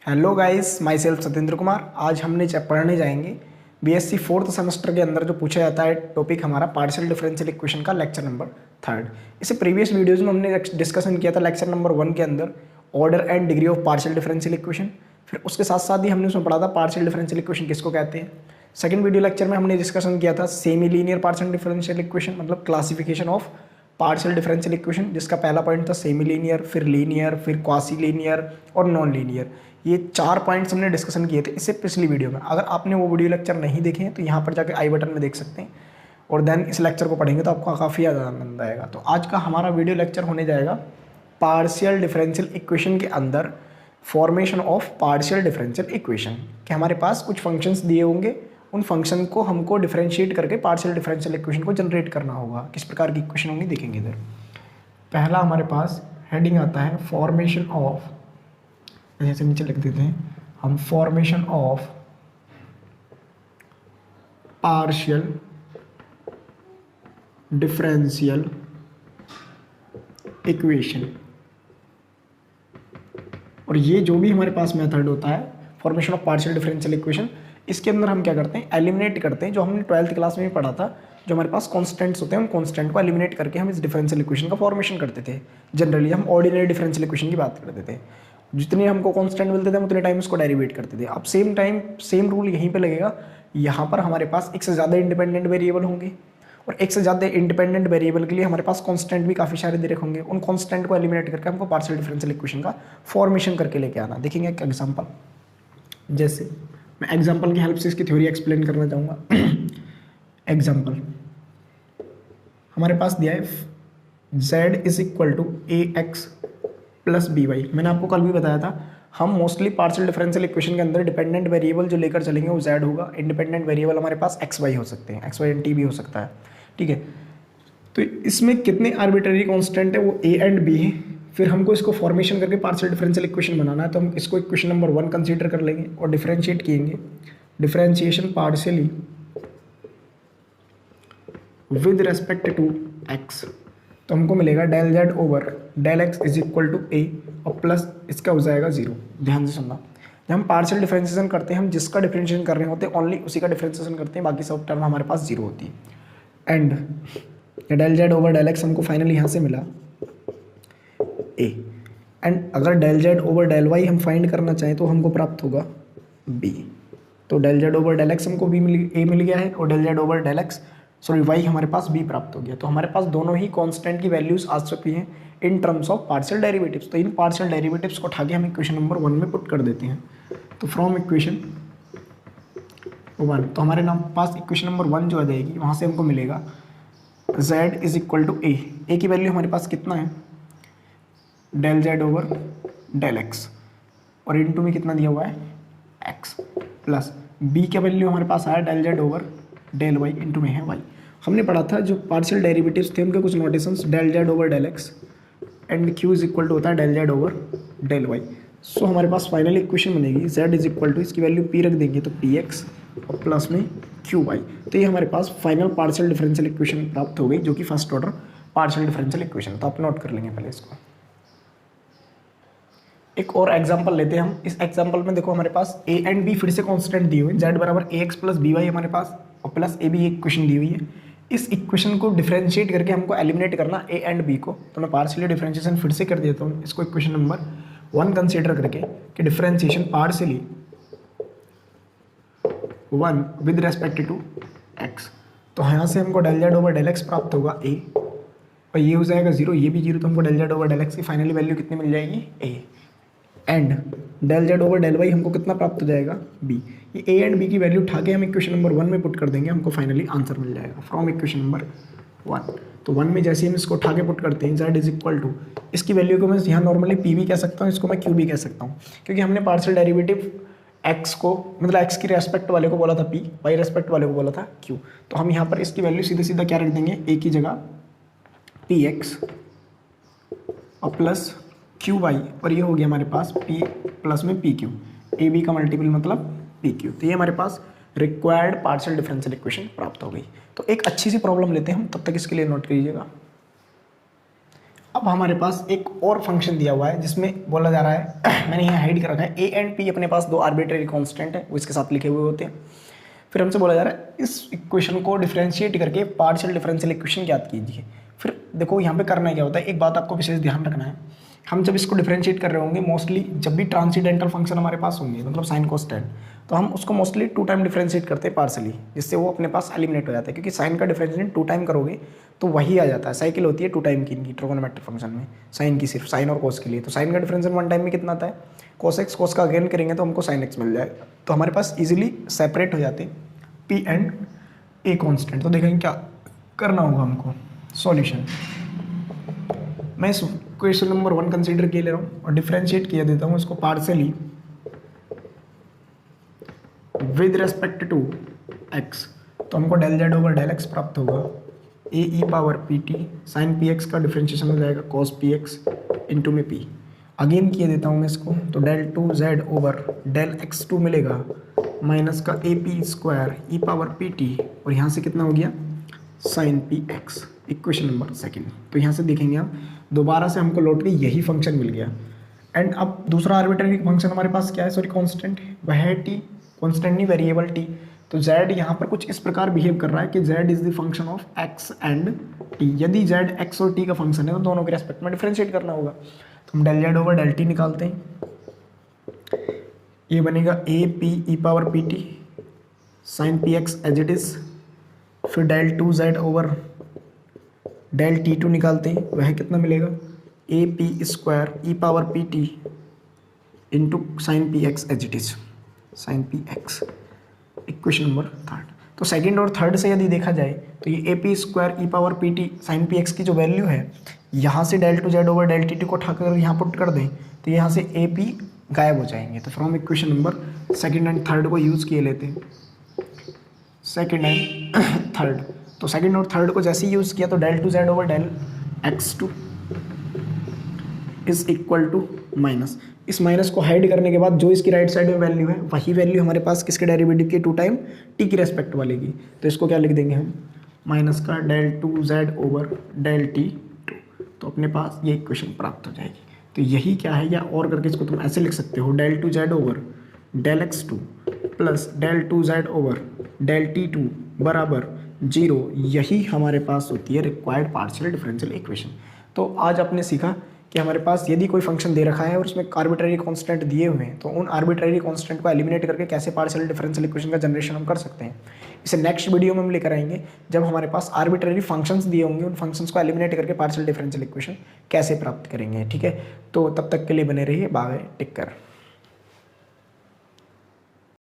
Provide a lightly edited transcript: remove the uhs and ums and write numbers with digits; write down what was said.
Hello guys, my self Satyendra Kumar. आज हमने पढ़ने जाएंगे बीएससी फोर्थ सेमेस्टर के अंदर जो पूछा जाता है टॉपिक हमारा पार्शियल डिफरेंशियल इक्वेशन का लेक्चर नंबर 3। इसे प्रीवियस वीडियोस में हमने डिस्कशन किया था लेक्चर नंबर 1 के अंदर order and degree of partial differential equation. फिर उसके साथ साथ ही हमने उसमें पढ़ा था पार्शियल डिफरेंशियल इक्वेशन किसको कहते हैं। सेकंड वीडियो लेक्चर में हमने डिस्कशन किया था semi linear partial differential equation, मतलब classification of partial differential equation, जिसका पहला पॉइंट था सेमी लीनियर, फिर लीनियर, फिर क्वासी लीनियर और नॉन लीनियर। ये 4 पॉइंट्स हमने डिस्कशन किए थे इससे पिछली वीडियो में। अगर आपने वो वीडियो लेक्चर नहीं देखे हैं तो यहाँ पर जाकर आई बटन में देख सकते हैं और देन इस लेक्चर को पढ़ेंगे तो आपको काफ़ी ज़्यादा आनंद आएगा। तो आज का हमारा वीडियो लेक्चर होने जाएगा पार्शियल डिफरेंशियल इक्वेशन के अंदर formation of partial differential equation. कि हमारे पास कुछ फंक्शंस दिए होंगे, उन फंक्शन को हमको डिफरेंशिएट करके पार्शियल डिफरेंशियल इक्वेशन को जनरेट करना होगा। किस प्रकार की इक्वेशन होंगी देखेंगे इधर। पहला हमारे पास हेडिंग आता है फॉर्मेशन ऑफ, जैसे नीचे लिख देते हैं हम, formation of partial differential equation. और ये जो भी हमारे पास मेथड होता है formation of partial differential equation, इसके अंदर हम क्या करते हैं, एलिमिनेट करते हैं। जो हमने 12th क्लास में भी पढ़ा था, जो हमारे पास कॉन्स्टेंट्स होते हैं उन कॉन्स्टेंट को एलिमिनेट करके हम इस डिफरेंशियल इक्वेशन का फॉर्मेशन करते थे। जनरली हम ऑर्डिनरी डिफरेंशियल इक्वेशन की बात करते थे। जितने हमको कांस्टेंट मिलते थे हम उतने टाइम उसको डेरिवेट करते थे। अब सेम टाइम सेम रूल यहीं पे लगेगा। यहाँ पर हमारे पास एक से ज़्यादा इंडिपेंडेंट वेरिएबल होंगे और एक से ज़्यादा इंडिपेंडेंट वेरिएबल के लिए हमारे पास कांस्टेंट भी काफ़ी सारे दे रखे होंगे। उन कांस्टेंट को एलिमिनेट करके हमको पार्शियल डिफरेंशियल इक्वेशन का फॉर्मेशन करके लेके आना। देखेंगे एक एग्जाम्पल, जैसे मैं एग्जाम्पल की हेल्प से इसकी थ्योरी एक्सप्लेन करना चाहूँगा। एग्जाम्पल हमारे पास दिया है z is equal to a x plus b y. मैंने आपको कल भी बताया था हम मोस्टली पार्शियल डिफरेंशियल इक्वेशन के अंदर डिपेंडेंट वेरिएबल जो लेकर चलेंगे वो z होगा। इंडिपेंडेंट वेरिएबल हमारे पास एक्स वाई हो सकते हैं, एक्स वाई एंड टी भी हो सकता है, ठीक है। तो इसमें कितने आर्बिट्ररी कांस्टेंट है, वो a एंड b है। फिर हमको इसको फॉर्मेशन करके पार्शियल डिफरेंशियल इक्वेशन बनाना है, तो हम इसको इक्वेशन नंबर 1 कंसीडर कर लेंगे और डिफरेंशिएट किएंगे। Differentiation partially with respect to x, तो हमको मिलेगा del z over del x is equal to a और प्लस इसका हो जाएगा 0। ध्यान से सुनना, जब हम पार्शियल डिफरेंशिएशन करते हैं हम जिसका डिफरेंशिएशन कर रहे होते हैं ओनली उसी का डिफरेंशिएशन करते हैं, बाकी सब टर्म हमारे पास 0 होती है। And del z over del x हमको फाइनली यहाँ से मिला ए। एंड अगर del z over del y हम फाइंड करना चाहें तो हमको प्राप्त होगा बी। तो del z over del x हमको ए मिल गया है और del z over del x y हमारे पास बी प्राप्त हो गया। तो हमारे पास दोनों ही कांस्टेंट की वैल्यूज आ चुकी हैं in terms of partial derivatives. तो इन पार्शियल डेरिवेटिव्स को उठा के हम इक्वेशन नंबर 1 में पुट कर देते हैं। तो फ्रॉम इक्वेशन 1, तो हमारे नाम पास इक्वेशन नंबर 1 जो आ जाएगी, वहाँ से हमको मिलेगा z is equal to a की वैल्यू हमारे पास कितना है, del z over del x, और इनटू में कितना दिया हुआ है x, प्लस b का वैल्यू हमारे पास आया del z over del y, into में है y। हमने पढ़ा था जो पार्शियल डेरिवेटिव्स थे उनके कुछ notations, del z over del x and q is equal to होता है del z over del y. So हमारे पास फाइनल इक्वेशन बनेगी z इज इक्वल टू, इसकी वैल्यू p रख देंगे तो px और प्लस में qy। तो ये हमारे पास फाइनल पार्शियल डिफरेंशियल इक्वेशन प्राप्त हो गई, जो कि first order partial differential equation. तो आप नोट कर लेंगे पहले इसको। एक और एग्जांपल लेते हैं हम। इस एग्जांपल में देखो हमारे पास a एंड b फिर से कांस्टेंट दिए हुए हैं, z बराबर ax प्लस बी वाई हमारे पास और प्लस a b इक्वेशन दी हुई है। इस इक्वेशन को डिफरेंशिएट करके हमको एलिमिनेट करना a एंड b को। तो मैं पार्शियली डिफरेंशिएशन फिर से कर देता हूँ इसको इक्वेशन नंबर 1 कंसीडर करके कि differentiation partially 1 with respect to x। तो यहाँ से हमको del z over del x प्राप्त होगा a और ये हो जाएगा 0, ये भी 0, तो हमको del z over del x की फाइनली वैल्यू कितनी मिल जाएगी a। And del z over del y हमको कितना प्राप्त हो जाएगा b। ये a एंड b की वैल्यू उठा के हम इक्वेशन नंबर 1 में पुट कर देंगे, हमको फाइनली आंसर मिल जाएगा फ्रॉम इक्वेशन नंबर 1। तो 1 में जैसे हम इसको उठा के पुट करते हैं z इज इक्वल टू, इसकी वैल्यू को मैं यहाँ नॉर्मली p भी कह सकता हूँ, इसको मैं q भी कह सकता हूँ, क्योंकि हमने पार्शियल डेरिवेटिव x को मतलब x की रेस्पेक्ट वाले को बोला था p, y रेस्पेक्ट वाले को बोला था q। तो हम यहाँ पर इसकी वैल्यू सीधे सीधा क्या रख देंगे, a की जगह px और प्लस क्यू वाई, और ये हो गया हमारे पास p प्लस में पी क्यू, ए बी का मल्टीपल मतलब पी क्यू। तो ये हमारे पास रिक्वायर्ड पार्शियल डिफरेंशियल इक्वेशन प्राप्त हो गई। तो एक अच्छी सी प्रॉब्लम लेते हैं हम, तब तक इसके लिए नोट कीजिएगा। अब हमारे पास एक और फंक्शन दिया हुआ है जिसमें बोला जा रहा है मैंने यहाँ हाइड कर रखा है, ए एंड पी अपने पास दो आर्बिट्रेरी कांस्टेंट है, वो इसके साथ लिखे हुए होते हैं। फिर हमसे बोला जा रहा है इस इक्वेशन को डिफरेंशिएट करके पार्शियल डिफरेंशियल इक्वेशन ज्ञात कीजिए। फिर देखो यहाँ पे करना क्या होता है, एक बात आपको विशेष ध्यान रखना है, हम जब इसको डिफरेंशिएट कर रहे होंगे मोस्टली जब भी ट्रांसीडेंटल फंक्शन हमारे पास होंगे मतलब साइन कोस टेन, तो हम उसको मोस्टली 2 टाइम डिफरेंशिएट करते हैं पार्सली, जिससे वो अपने पास एलिमिनेट हो जाता है, क्योंकि साइन का डिफरेंशिएट 2 टाइम करोगे तो वही आ जाता है। साइकिल होती है 2 टाइम की इनकी ट्रिगोनोमेट्रिक फंक्शन में, साइन की सिर्फ साइन और कोस के लिए। तो साइन का डिफरेंशिएट 1 टाइम में कितना आता है, कोस एक्स, कोस का अगेन करेंगे तो हमको साइन एक्स मिल जाएगा। तो हमारे पास इजीली सेपरेट हो जाते हैं पी एंड ए कॉन्स्टेंट। तो देखेंगे क्या करना होगा हमको, सॉल्यूशन मैं इस क्वेश्चन नंबर 1 कंसीडर किए ले रहा हूँ और डिफरेंशिएट किया देता हूँ इसको partially with respect to x. तो हमको del z over del x प्राप्त होगा, a e power p t sine p x का डिफरेंशिएशन हो जाएगा कॉस पी एक्स इंटू में पी। अगेन किए देता हूँ मैं इसको, तो del two z over del x two मिलेगा माइनस का a p square e power p t, और यहाँ से कितना हो गया sine p x, equation number 2। तो यहाँ से देखेंगे हम दोबारा से हमको लौट के यही फंक्शन मिल गया। एंड अब दूसरा आर्बिट्ररी फंक्शन हमारे पास क्या है, सॉरी कांस्टेंट, वह है टी, कांस्टेंट नहीं वेरिएबल टी। तो z यहाँ पर कुछ इस प्रकार बिहेव कर रहा है कि z is the function of x and t। यदि z x और t का फंक्शन है तो दोनों के रेस्पेक्ट में डिफरेंशिएट करना होगा। तो हम del z over del t निकालते हैं, ये बनेगा a p e power p t sine p x as it is. फिर del two z over del t two निकालते हैं, वह कितना मिलेगा a p square e power p t into sine p x as it is, sine p x, equation number 3। तो second और third से यदि देखा जाए तो ये a p square e power p t sine p x की जो वैल्यू है, यहाँ से del two z over del t t को उठाकर यहाँ पुट कर दें तो यहाँ से ए पी गायब हो जाएंगे। तो from equation number second and third को यूज़ किए लेते हैं, सेकंड एंड थर्ड। तो सेकंड और थर्ड को जैसे ही यूज़ किया तो del two z over del x two is equal to minus, इस माइनस को हाइड करने के बाद जो इसकी राइट साइड में वैल्यू है वही वैल्यू हमारे पास किसके डेरिवेटिव की 2 टाइम टी की रेस्पेक्ट वाले की। तो इसको क्या लिख देंगे हम, माइनस का del two z over del t two. तो अपने पास ये इक्वेशन प्राप्त हो जाएगी। तो यही क्या है, या और करके इसको तुम ऐसे लिख सकते हो, del two z over del x two plus del two z over del t two बराबर 0। यही हमारे पास होती है रिक्वायर्ड पार्शियल डिफरेंशियल इक्वेशन। तो आज आपने सीखा कि हमारे पास यदि कोई फंक्शन दे रखा है और उसमें आर्बिट्ररी कांस्टेंट दिए हुए हैं तो उन आर्बिट्ररी कांस्टेंट को एलिमिनेट करके कैसे पार्शियल डिफरेंशियल इक्वेशन का जनरेशन हम कर सकते हैं। इसे नेक्स्ट वीडियो में हम लेकर आएंगे जब हमारे पास आर्बिट्ररी फंक्शंस दिए होंगे, उन फंक्शंस को एलिमिनेट करके पार्शियल डिफरेंशियल इक्वेशन कैसे प्राप्त करेंगे। ठीक है, तो तब तक के लिए बने रहिए, बाय, टेक केयर।